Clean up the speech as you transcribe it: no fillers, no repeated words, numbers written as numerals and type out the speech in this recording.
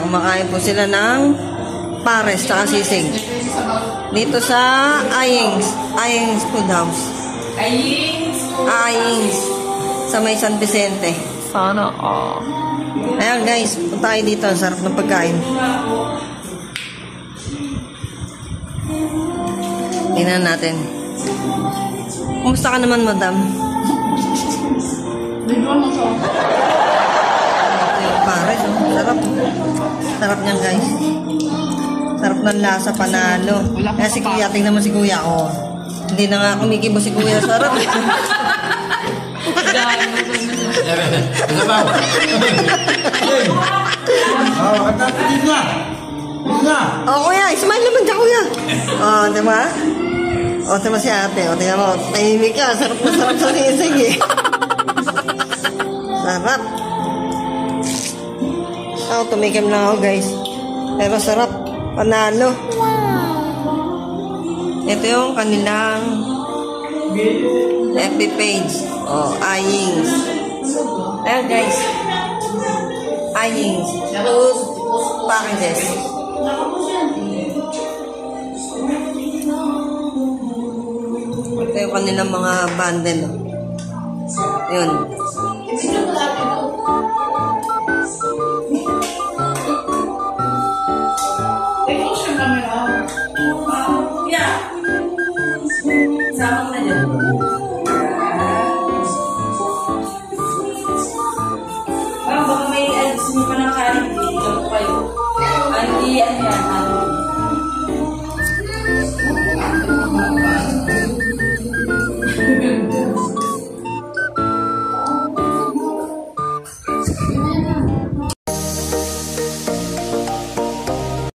kumakain po sila ng pares tsaka sisig. Dito sa Ayings Food House. Ayings. Sa may San Vicente. Sana all. Ayan guys, punta tayo dito. Ang sarap ng pagkain. Tingnan natin. Kumusta ka naman, madam? Pares, oh. Sarap. Sarap niyan, guys. Sarap ng lasa, panalo. Kaya si kuya, tingnan mo si kuya, oh. Hindi na nga kumikibo si kuya. Sarap. Oh, kuya, smile naman dyan, kuya. Oh, diba? Oh, diba si ate? Oh, tingnan mo, tahimik ka. Sarap na sarap sa sisig, eh. Sarap. Oh, tumikim lang ako, guys. Pero sarap. Panalo. Ito yung kanilang FB page. Oh, Ayings. Ayan, guys. Ayings. Food packages. Ito yung kanilang mga bundle. Yun. Sama na dyan. Baka may gusto nyo pa ng kanin. Dito po kayo. Hindi, ano yan.